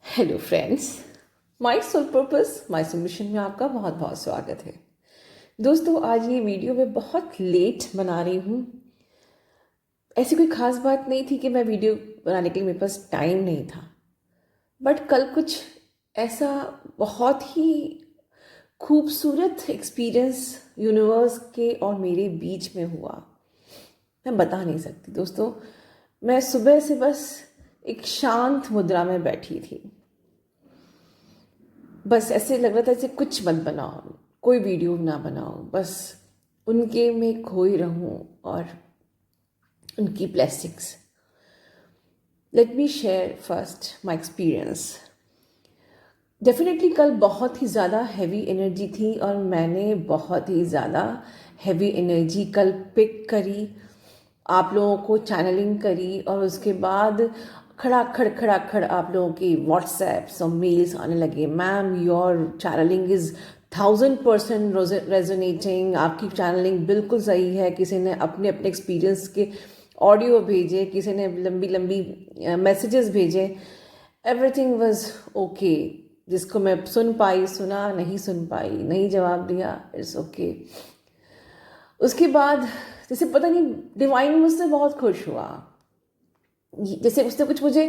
Hello friends, my soul purpose my soul mission में आपका बहुत बहुत स्वागत है। दोस्तों, आज ये वीडियो मैं बहुत लेट बना रही हूँ। ऐसी कोई ख़ास बात नहीं थी कि मैं वीडियो बनाने के लिए मेरे पास टाइम नहीं था, बट कल कुछ ऐसा बहुत ही खूबसूरत एक्सपीरियंस यूनिवर्स के और मेरे बीच में हुआ, मैं बता नहीं सकती। दोस्तों, मैं सुबह से बस एक शांत मुद्रा में बैठी थी। बस ऐसे लग रहा था जैसे कुछ मत बनाओ, कोई वीडियो ना बनाओ, बस उनके में खोई रहूं और उनकी blessings. Let me share first my experience. Definitely कल बहुत ही ज़्यादा हैवी एनर्जी थी और मैंने बहुत ही ज़्यादा हैवी एनर्जी कल पिक करी, आप लोगों को चैनलिंग करी और उसके बाद खड़ा खड़ आप लोगों की व्हाट्सएप्स और मेल्स आने लगे। Ma'am, your channelling is 1000% resonating, आपकी चैनलिंग बिल्कुल सही है। किसी ने अपने अपने एक्सपीरियंस के ऑडियो भेजे, किसी ने लंबी लंबी मैसेजेस भेजे। Everything was okay. जिसको मैं सुन पाई सुना, नहीं सुन पाई नहीं जवाब दिया, इट्स ओके। उसके बाद जैसे पता नहीं डिवाइन मुझसे बहुत खुश हुआ, जैसे उसने कुछ मुझे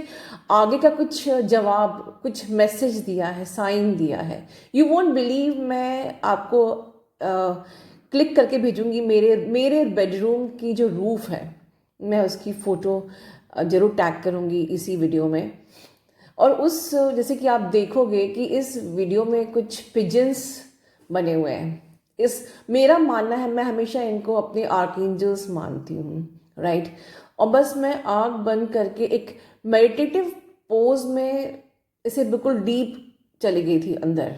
आगे का कुछ जवाब, कुछ मैसेज दिया है, साइन दिया है। यू वोंट बिलीव, मैं आपको क्लिक करके भेजूंगी। मेरे मेरे बेडरूम की जो रूफ है, मैं उसकी फ़ोटो ज़रूर टैग करूंगी इसी वीडियो में। और उस जैसे कि आप देखोगे कि इस वीडियो में कुछ पिजन्स बने हुए हैं। इस मेरा मानना है, मैं हमेशा इनको अपने आर्कएंजल्स मानती हूँ, राइट। और बस मैं आँख बंद करके एक मेडिटेटिव पोज में इसे बिल्कुल डीप चली गई थी अंदर,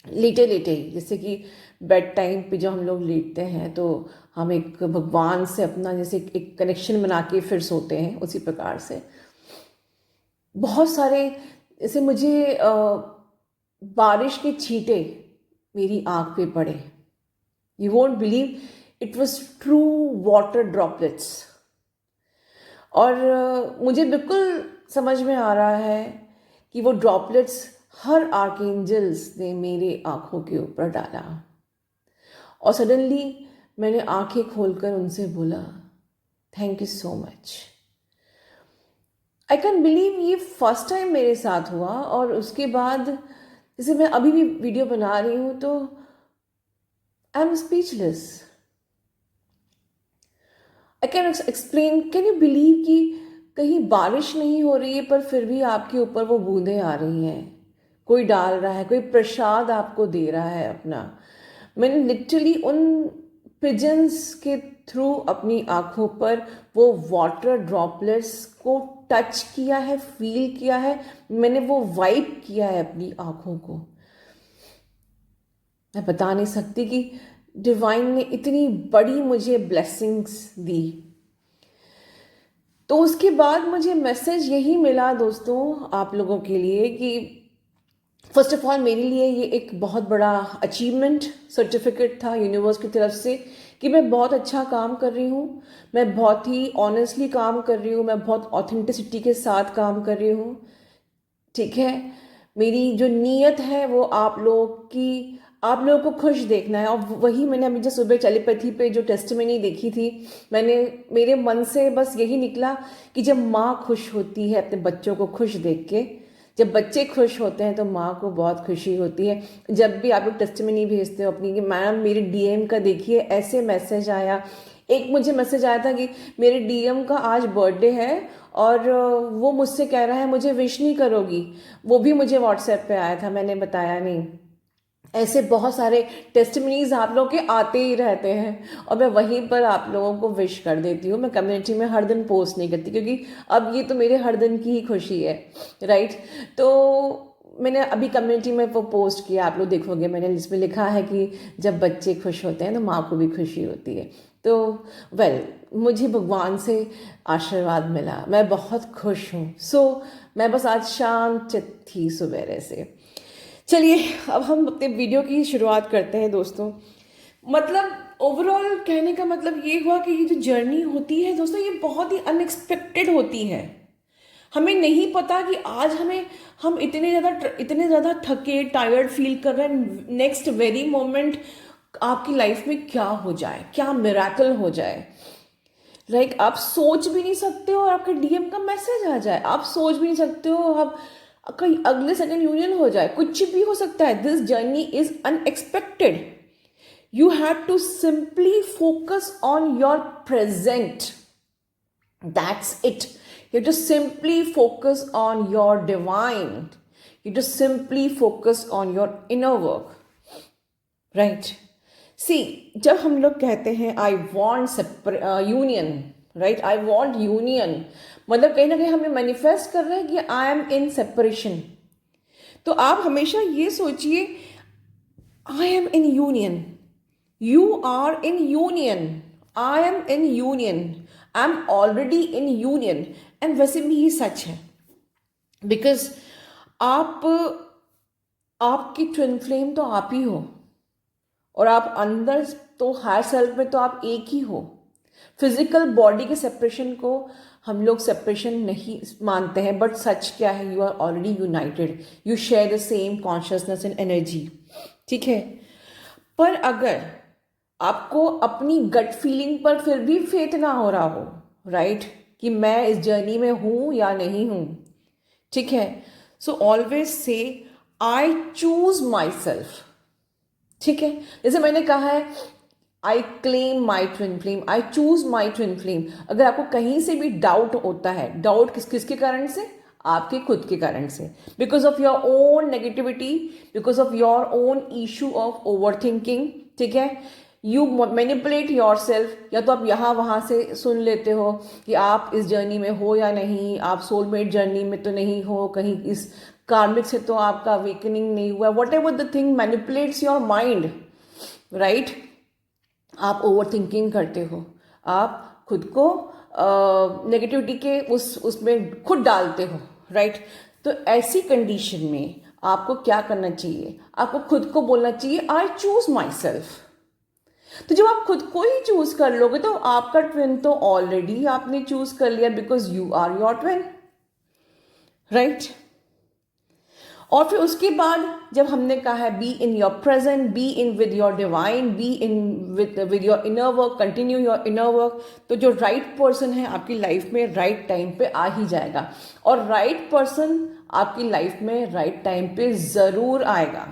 लेटे लेटे ही। जैसे कि बेड टाइम पे जो हम लोग लेटते हैं तो हम एक भगवान से अपना जैसे एक कनेक्शन बना के फिर सोते हैं, उसी प्रकार से बहुत सारे जैसे मुझे बारिश के छींटे मेरी आँख पे पड़े। You won't believe, it was true water droplets. और मुझे बिल्कुल समझ में आ रहा है कि वो ड्रॉपलेट्स हर आर्कएंजल्स ने मेरे आँखों के ऊपर डाला। और सडनली मैंने आंखें खोलकर उनसे बोला, thank you so much. I can believe ये फर्स्ट टाइम मेरे साथ हुआ। और उसके बाद जैसे मैं अभी भी वीडियो बना रही हूँ तो I am speechless. I can explain, can you believe कि कहीं बारिश नहीं हो रही है पर फिर भी आपके ऊपर वो बूंदें आ रही हैं। कोई डाल रहा है, कोई प्रसाद आपको दे रहा है अपना। मैंने लिटरली उन पिजन्स के थ्रू अपनी आंखों पर वो वाटर ड्रॉपलेट्स को टच किया है, फील किया है। मैंने वो वाइप किया है अपनी आंखों को। मैं बता नहीं सकती कि डिवाइन ने इतनी बड़ी मुझे ब्लेसिंग्स दी। तो उसके बाद मुझे मैसेज यही मिला दोस्तों आप लोगों के लिए कि फर्स्ट ऑफ ऑल मेरे लिए ये एक बहुत बड़ा अचीवमेंट सर्टिफिकेट था यूनिवर्स की तरफ से कि मैं बहुत अच्छा काम कर रही हूँ, मैं बहुत ही ऑनेस्टली काम कर रही हूँ, मैं बहुत ऑथेंटिसिटी के साथ काम कर रही हूँ। ठीक है, मेरी जो नीयत है वो आप लोग की, आप लोगों को खुश देखना है। और वही मैंने अभी जो सुबह टेलीपैथी पे जो टेस्टिमनी देखी थी, मैंने मेरे मन से बस यही निकला कि जब माँ खुश होती है अपने बच्चों को खुश देख के, जब बच्चे खुश होते हैं तो माँ को बहुत खुशी होती है। जब भी आप लोग टेस्टिमनी भेजते हो अपनी कि मैम मेरे डीएम का देखिए ऐसे मैसेज आया। एक मुझे मैसेज आया था कि मेरे डीएम का आज बर्थडे है और वो मुझसे कह रहा है मुझे विश नहीं करोगी। वो भी मुझे व्हाट्सएप पे आया था, मैंने बताया नहीं। ऐसे बहुत सारे टेस्टिमनीज आप लोगों के आते ही रहते हैं और मैं वहीं पर आप लोगों को विश कर देती हूँ। मैं कम्युनिटी में हर दिन पोस्ट नहीं करती क्योंकि अब ये तो मेरे हर दिन की ही खुशी है, राइट। तो मैंने अभी कम्युनिटी में वो पोस्ट किया, आप लोग देखोगे, मैंने इसमें लिखा है कि जब बच्चे खुश होते हैं तो माँ को भी खुशी होती है। तो मुझे भगवान से आशीर्वाद मिला, मैं बहुत खुश हूँ। मैं बस आज शांत चित्त थी सुबह से। चलिए अब हम अपने वीडियो की शुरुआत करते हैं दोस्तों। मतलब ओवरऑल कहने का मतलब ये हुआ कि ये जो जर्नी होती है दोस्तों, ये बहुत ही अनएक्सपेक्टेड होती है। हमें नहीं पता कि आज हम इतने ज़्यादा थके टायर्ड फील कर रहे हैं, नेक्स्ट वेरी मोमेंट आपकी लाइफ में क्या हो जाए, क्या मिराकल हो जाए। आप सोच भी नहीं सकते हो और आपके डीएम का मैसेज आ जाए, आप सोच भी नहीं सकते हो आप कहीं अगले सेकंड यूनियन हो जाए, कुछ भी हो सकता है। This journey is unexpected. You have to simply focus on your present. That's it. You have to simply focus on your divine. You have to simply focus on your inner work. Right? See, जब हम लोग कहते हैं I want union, right? I want union. मतलब कहीं ना कहीं हमें मैनिफेस्ट कर रहे हैं कि I am in separation. तो आप हमेशा ये सोचिए I am in union. You are in union. I am in union. I'm already in union. And वैसे भी ये सच है, बिकॉज आप आपकी ट्विन फ्लेम तो आप ही हो, और आप अंदर तो हायर सेल्फ में तो आप एक ही हो। फिजिकल बॉडी के सेपरेशन को हम लोग सेपरेशन नहीं मानते हैं, बट सच क्या है, you are already united, you share the same consciousness and energy. ठीक है, पर अगर आपको अपनी गट फीलिंग पर फिर भी फेथ ना हो रहा हो, राइट, कि मैं इस जर्नी में हूं या नहीं हूं, ठीक है, so always say I choose my self. ठीक है, जैसे मैंने कहा है I claim my twin flame, I choose my twin flame. अगर आपको कहीं से भी डाउट होता है, डाउट किसके कारण से, आपके खुद के कारण से, because of your own negativity, because of your own issue of over thinking. ठीक है, यू मैनिपुलेट योर सेल्फ, या तो आप यहाँ वहाँ से सुन लेते हो कि आप इस जर्नी में हो या नहीं, आप सोलमेट जर्नी में तो नहीं हो, कहीं इस कार्मिक से तो आपका अवेकनिंग नहीं हुआ, what ever the thing manipulates your mind, right. आप ओवर थिंकिंग करते हो, आप खुद को नेगेटिविटी के उसमें खुद डालते हो, राइट। तो ऐसी कंडीशन में आपको क्या करना चाहिए, आपको खुद को बोलना चाहिए आई चूज माई सेल्फ। तो जब आप खुद को ही चूज कर लोगे तो आपका ट्विन तो ऑलरेडी आपने चूज कर लिया, because you are your twin, right. और फिर उसके बाद जब हमने कहा है be in your present, be in with your divine, be in with your inner work, continue your inner work, तो जो राइट पर्सन है आपकी लाइफ में राइट टाइम पे आ ही जाएगा, और राइट पर्सन आपकी लाइफ में राइट टाइम पे जरूर आएगा।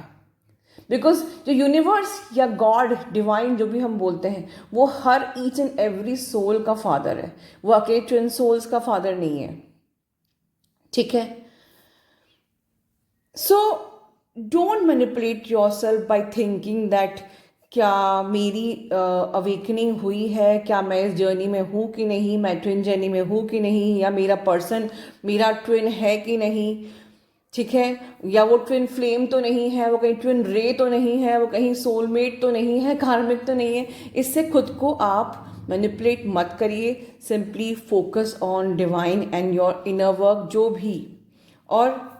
बिकॉज जो यूनिवर्स या गॉड, डिवाइन जो भी हम बोलते हैं, वो हर ईच एंड एवरी सोल का फादर है, वो अकेले ट्विन सोल्स का फादर नहीं है। ठीक है, so don't manipulate your self by thinking that क्या मेरी अवेकनिंग हुई है, क्या मैं इस जर्नी में हूँ कि नहीं, मैं ट्विन जर्नी में हूँ कि नहीं, या मेरा पर्सन मेरा ट्विन है कि नहीं। ठीक है, या वो ट्विन फ्लेम तो नहीं है, वो कहीं ट्विन रे तो नहीं है, वो कहीं सोलमेट तो नहीं है, कार्मिक तो नहीं है। इससे खुद को आप मैनिपुलेट मत करिए, simply focus on divine and your inner work. जो भी और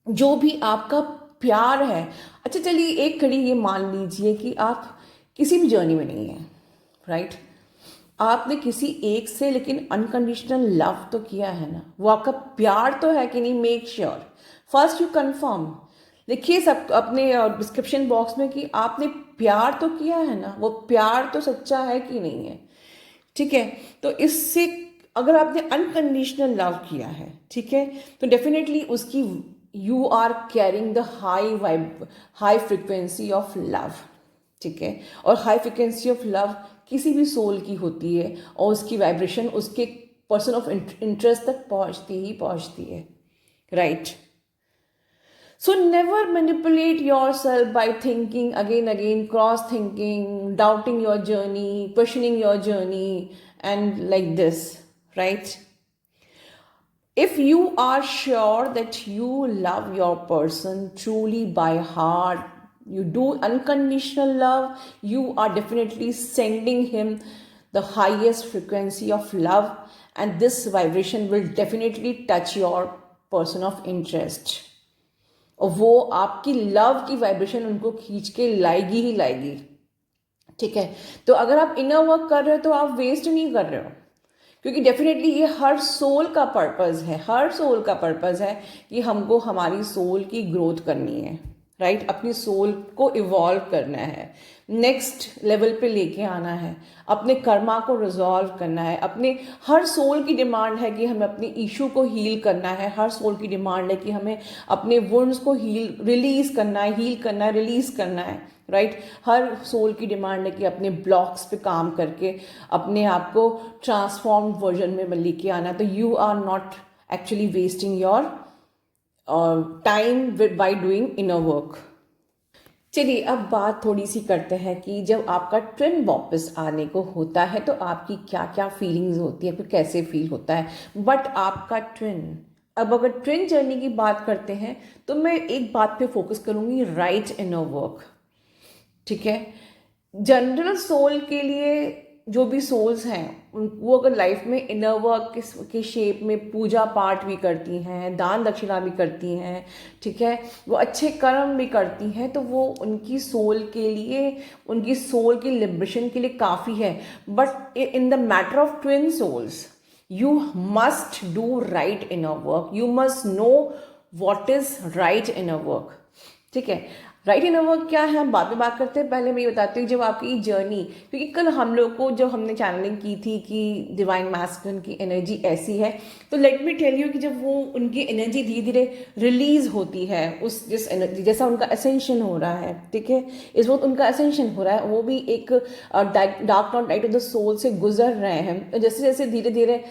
जो भी आपका प्यार है, अच्छा चलिए एक घड़ी ये मान लीजिए कि आप किसी भी जर्नी में नहीं हैं, राइट, आपने किसी एक से लेकिन अनकंडीशनल लव तो किया है ना, वो आपका प्यार तो है कि नहीं। Make sure first you confirm, लिखिए सब अपने डिस्क्रिप्शन बॉक्स में कि आपने प्यार तो किया है ना, वो प्यार तो सच्चा है कि नहीं है। ठीक है, तो इससे अगर आपने अनकंडीशनल लव किया है, ठीक है, तो डेफिनेटली उसकी you are carrying the high frequency of love. ठीक है, और हाई फ्रिक्वेंसी ऑफ लव किसी भी सोल की होती है, और उसकी वाइब्रेशन उसके पर्सन ऑफ इंटरेस्ट तक पहुंचती है, right. So never manipulate your self by thinking again, cross thinking, doubting your journey, questioning your journey, and like this, right. If you are sure that you love your person truly by heart, you do unconditional love, you are definitely sending him the highest frequency of love, and this vibration will definitely touch your person of interest, और वो आपकी love की vibration उनको खींच के लाएगी ही लाएगी। ठीक है, तो अगर आप इनर वर्क कर रहे हो तो आप वेस्ट नहीं कर रहे हो, क्योंकि डेफिनेटली ये हर सोल का पर्पस है, हर सोल का पर्पस है कि हमको हमारी सोल की ग्रोथ करनी है, राइट? अपनी सोल को इवॉल्व करना है, नेक्स्ट लेवल पे लेके आना है, अपने कर्मा को रिजॉल्व करना है। अपने हर सोल की डिमांड है कि हमें अपनी इशू को हील करना है, हर सोल की डिमांड है कि हमें अपने वुंड्स को रिलीज करना है, हील करना है, रिलीज करना है, राइट? हर सोल की डिमांड है कि अपने ब्लॉक्स पे काम करके अपने आप को ट्रांसफॉर्म वर्जन में लेके आना। तो you are not actually wasting your time by doing inner work. चलिए अब बात थोड़ी सी करते हैं कि जब आपका ट्विन वापस आने को होता है तो आपकी क्या क्या फीलिंग्स होती है, फिर कैसे फील होता है। बट आपका ट्विन, अब अगर ट्विन जर्नी की बात करते हैं तो मैं एक बात पे फोकस करूंगी, राइट इनर वर्क। ठीक है, जनरल सोल के लिए जो भी सोल्स हैं वो अगर लाइफ में इनर वर्क के शेप में पूजा पाठ भी करती हैं, दान दक्षिणा भी करती हैं, ठीक है, वो अच्छे कर्म भी करती हैं, तो वो उनकी सोल के लिए, उनकी सोल की लिबरेशन के लिए काफ़ी है। But in the matter of twin souls you must do right inner work, you must know what is right inner work. ठीक है, राइट इनर वर्क क्या है हम बाद में बात करते हैं, पहले मैं ये बताती हूँ जब आपकी जर्नी, क्योंकि कल हम लोग को जब हमने चैनलिंग की थी कि डिवाइन मैस्कुलिन की एनर्जी ऐसी है, तो लेट मी टेल यू कि जब वो उनकी एनर्जी धीरे धीरे रिलीज होती है, उस जिस एनर्जी जैसा उनका असेंशन हो रहा है, ठीक है, इस वक्त उनका असेंशन हो रहा है, वो भी एक dark not night of the soul से गुजर रहे हैं, तो जैसे जैसे धीरे धीरे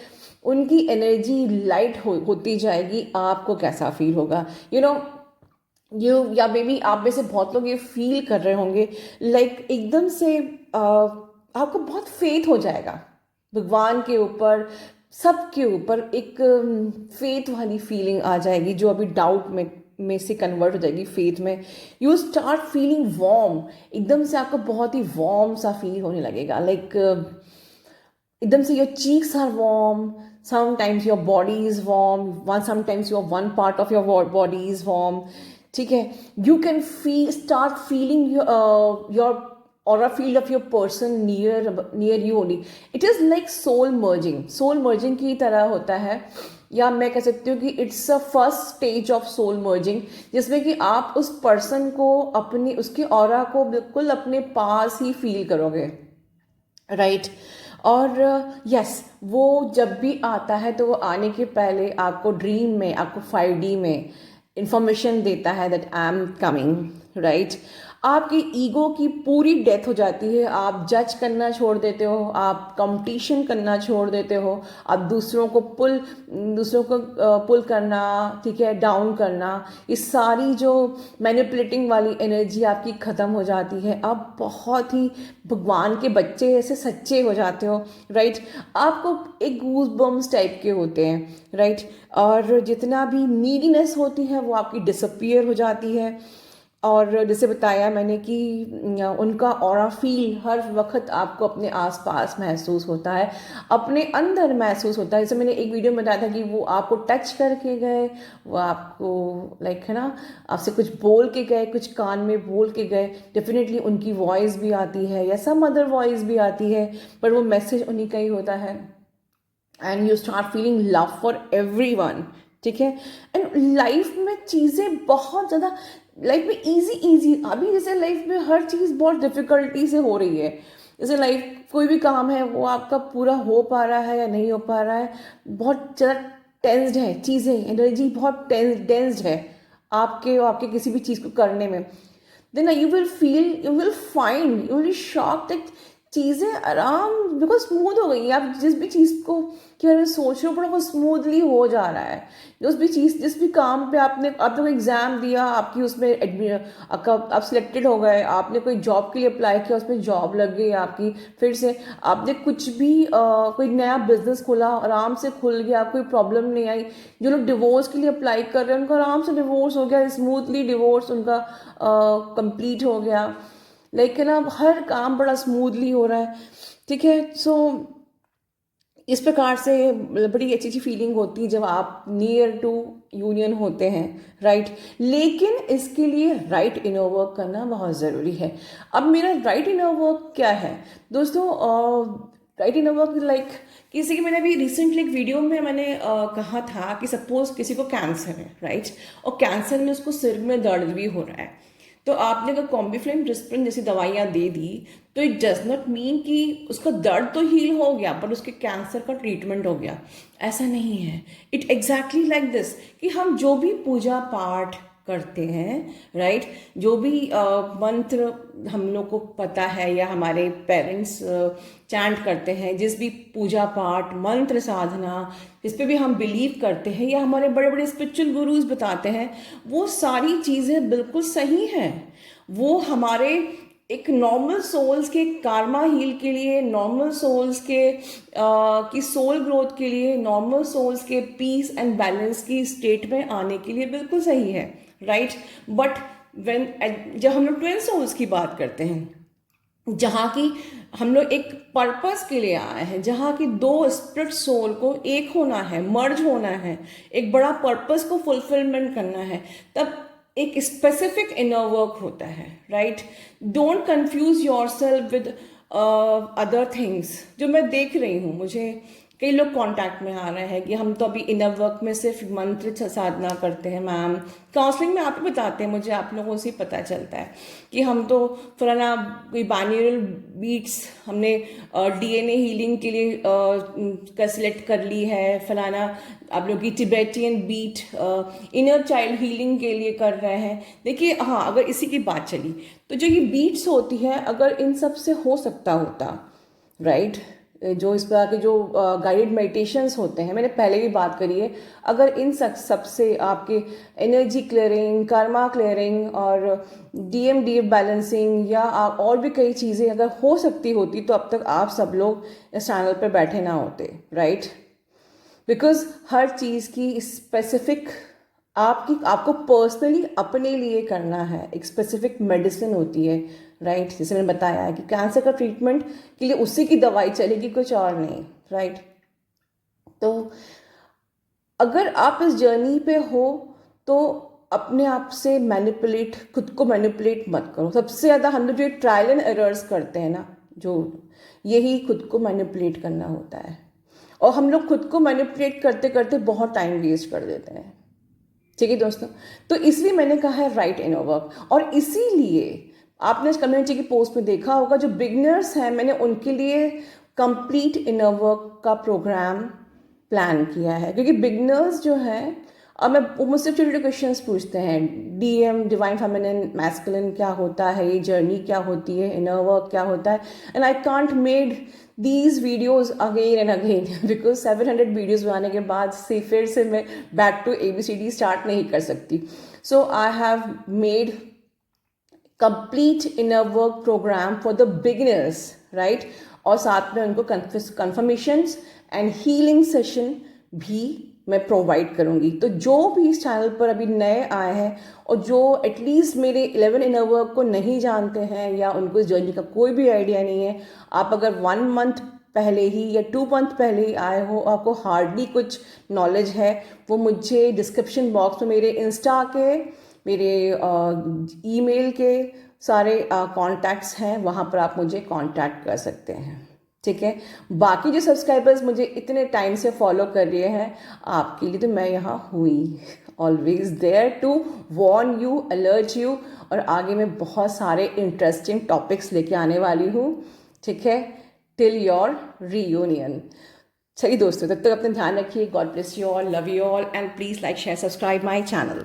उनकी एनर्जी लाइट होती जाएगी, आपको कैसा फील होगा, यू नो या मे बी आप में से बहुत लोग ये फील कर रहे होंगे, लाइक एकदम से आपको बहुत फेथ हो जाएगा भगवान के ऊपर, सबके ऊपर एक फेथ वाली फीलिंग आ जाएगी, जो अभी डाउट में से कन्वर्ट हो जाएगी फेथ में। यू स्टार्ट फीलिंग वार्म, एकदम से आपको बहुत ही वार्म सा फील होने लगेगा, लाइक एकदम से your cheeks are warm, sometimes your body is warm, sometimes your one part of your body is warm, ठीक है, you can start feeling your aura field of your person near you only. It is like soul merging की तरह होता है, या मैं कह सकती हूँ कि it's a first stage of soul merging, जिसमें कि आप उस पर्सन को अपनी उसके ऑरा को बिल्कुल अपने पास ही फील करोगे, राइट? और यस वो जब भी आता है तो वो आने के पहले आपको ड्रीम में, आपको 5D में इंफॉर्मेशन देता है that I am coming, right? आपकी ईगो की पूरी डेथ हो जाती है, आप जज करना छोड़ देते हो, आप कंपटीशन करना छोड़ देते हो, आप दूसरों को पुल करना, ठीक है, डाउन करना, इस सारी जो मैनिपुलेटिंग वाली एनर्जी आपकी ख़त्म हो जाती है। आप बहुत ही भगवान के बच्चे जैसे सच्चे हो जाते हो, राइट? आपको एक गूज बम्स टाइप के होते हैं, राइट? और जितना भी नीडीनेस होती है वो आपकी डिसअपियर हो जाती है। और जैसे बताया मैंने कि उनका ऑरा फील हर वक्त आपको अपने आसपास महसूस होता है, अपने अंदर महसूस होता है। जैसे मैंने एक वीडियो में बताया था कि वो आपको टच करके गए, वो आपको लाइक है ना, आपसे कुछ बोल के गए, कुछ कान में बोल के गए, डेफिनेटली उनकी वॉइस भी आती है या सम अदर वॉइस भी आती है, पर वो मैसेज उन्हीं का ही होता है। And you start feeling love for everyone, ठीक है। एंड लाइफ में चीज़ें बहुत ज़्यादा, लाइफ में इजी अभी जैसे लाइफ में हर चीज़ बहुत डिफिकल्टी से हो रही है, जैसे लाइफ कोई भी काम है वो आपका पूरा हो पा रहा है या नहीं हो पा रहा है, बहुत ज़्यादा टेंस्ड है चीज़ें, एनर्जी बहुत टेंस्ड है आपके किसी भी चीज़ को करने में, then you will find, you will shock that चीज़ें आराम बिल्कुल स्मूथ हो गई हैं। आप जिस भी चीज़ को कि अरे सोच रहे हो बड़ा वो स्मूथली हो जा रहा है, जिस भी काम पे आपने कोई एग्ज़ाम दिया, आपकी उसमें आप सिलेक्टेड हो गए, आपने कोई जॉब के लिए अप्लाई किया, उसमें जॉब लग गई आपकी, फिर से आपने कुछ भी कोई नया बिजनेस खोला, आराम से खुल गया, कोई प्रॉब्लम नहीं आई। जो लोग डिवोर्स के लिए अप्लाई कर रहे हैं उनका आराम से डिवोर्स हो गया, स्मूथली डिवोर्स उनका कंप्लीट हो गया, लेकिन अब हर काम बड़ा स्मूथली हो रहा है, ठीक है। सो इस प्रकार से बड़ी अच्छी अच्छी फीलिंग होती है जब आप नियर टू यूनियन होते हैं, राइट? लेकिन इसके लिए राइट इनर वर्क करना बहुत ज़रूरी है। अब मेरा राइट इनर वर्क क्या है दोस्तों? राइट इनर वर्क लाइक किसी की, मैंने अभी रिसेंटली एक वीडियो में मैंने कहा था कि सपोज किसी को कैंसर है, राइट, और कैंसर में उसको सिर में दर्द भी हो रहा है, तो आपने अगर कॉम्बिफ्लेम डिस्प्रिन जैसी दवाइयाँ दे दी तो इट डज नॉट मीन कि उसका दर्द तो हील हो गया पर उसके कैंसर का ट्रीटमेंट हो गया, ऐसा नहीं है। इट एग्जैक्टली लाइक दिस कि हम जो भी पूजा पाठ करते हैं, राइट, जो भी मंत्र हम लोग को पता है या हमारे पेरेंट्स चैंट करते हैं, जिस भी पूजा पाठ मंत्र साधना जिस पे भी हम बिलीव करते हैं या हमारे बड़े बड़े स्पिरिचुअल गुरुज बताते हैं, वो सारी चीज़ें बिल्कुल सही हैं। वो हमारे एक नॉर्मल सोल्स के कार्मा हील के लिए, नॉर्मल सोल्स के की सोल ग्रोथ के लिए, नॉर्मल सोल्स के पीस एंड बैलेंस की स्टेट में आने के लिए बिल्कुल सही है, राइट। बट जब हम लोग ट्विन सोल्स की बात करते हैं, जहाँ की हम लोग एक पर्पस के लिए आए हैं, जहाँ की दो स्पिरिट सोल को एक होना है, मर्ज होना है, एक बड़ा पर्पस को फुलफिलमेंट करना है, तब एक स्पेसिफिक इनर वर्क होता है, right. Don't confuse your self with other things. जो मैं देख रही हूँ, मुझे कई लोग कांटेक्ट में आ रहे हैं कि हम तो अभी इनर वर्क में सिर्फ मंत्र साधना करते हैं मैम, काउंसलिंग में आप ही बताते हैं मुझे, आप लोगों से पता चलता है कि हम तो फलाना कोई बाइनरल बीट्स हमने डीएनए हीलिंग के लिए का सिलेक्ट कर ली है, फलाना आप लोग की Tibetan beat inner child healing के लिए कर रहे हैं। देखिए हाँ, अगर इसी की बात चली तो जो ये बीट्स होती है, अगर इन सब से हो सकता होता, राइट, जो इस तरह के जो गाइडेड मेडिटेशंस होते हैं, मैंने पहले भी बात करी है, अगर इन सब से आपके एनर्जी क्लियरिंग, कर्मा क्लियरिंग और डीएमडीएफ बैलेंसिंग या और भी कई चीज़ें अगर हो सकती होती तो अब तक आप सब लोग इस चैनल पर बैठे ना होते, राइट। बिकॉज हर चीज़ की स्पेसिफिक आपको पर्सनली अपने लिए करना है, एक स्पेसिफिक मेडिसिन होती है, राइट। जैसे मैंने बताया है कि कैंसर का ट्रीटमेंट के लिए उसी की दवाई चलेगी, कुछ और नहीं, राइट। तो अगर आप इस जर्नी पे हो तो अपने आप से मैनिपुलेट, खुद को मैनिपुलेट मत करो। सबसे ज़्यादा हम लोग जो ट्रायल एंड एरर्स करते हैं ना, जो यही खुद को मैनिपुलेट करना होता है, और हम लोग खुद को मैनिपुलेट करते करते बहुत टाइम वेस्ट कर देते हैं, ठीक है दोस्तों। तो इसलिए मैंने कहा है राइट इनर वर्क, और इसीलिए आपने इस कम्युनिटी की पोस्ट में देखा होगा जो बिगनर्स हैं, मैंने उनके लिए कंप्लीट इनर वर्क का प्रोग्राम प्लान किया है, क्योंकि बिगनर्स जो हैं, अब मैं वो मुझसे छोटे छोटे क्वेश्चन पूछते हैं, डीएम डिवाइन फेमिनिन मैस्कुलिन क्या होता है, ये जर्नी क्या होती है, इनर वर्क क्या होता है, and I can't made these videos again and again because 700 videos बनाने के बाद से फिर से मैं बैक टू ABCD स्टार्ट नहीं कर सकती। So I have made complete inner work program for the beginners, right, और साथ में उनको कन्फर्मेशंस एंड हीलिंग सेशन भी मैं प्रोवाइड करूँगी। तो जो भी इस चैनल पर अभी नए आए हैं और जो एटलीस्ट मेरे 11 इनर वर्क को नहीं जानते हैं या उनको इस जर्नी का कोई भी आइडिया नहीं है, आप अगर 1 मंथ पहले ही या 2 मंथ पहले ही आए हो, आपको हार्डली कुछ नॉलेज है, वो मुझे डिस्क्रिप्शन बॉक्स में मेरे इंस्टा के, मेरे ईमेल के सारे कॉन्टैक्ट्स हैं, वहाँ पर आप मुझे कॉन्टैक्ट कर सकते हैं, ठीक है। बाकी जो सब्सक्राइबर्स मुझे इतने टाइम से फॉलो कर रहे हैं, आपके लिए तो मैं यहाँ हुई, always there to warn you, alert you, और आगे मैं बहुत सारे इंटरेस्टिंग टॉपिक्स लेके आने वाली हूँ, ठीक है, टिल योर रीयूनियन। चलिए दोस्तों, तब तक अपना ध्यान रखिए। God bless you all, love you all, and please like share subscribe my channel.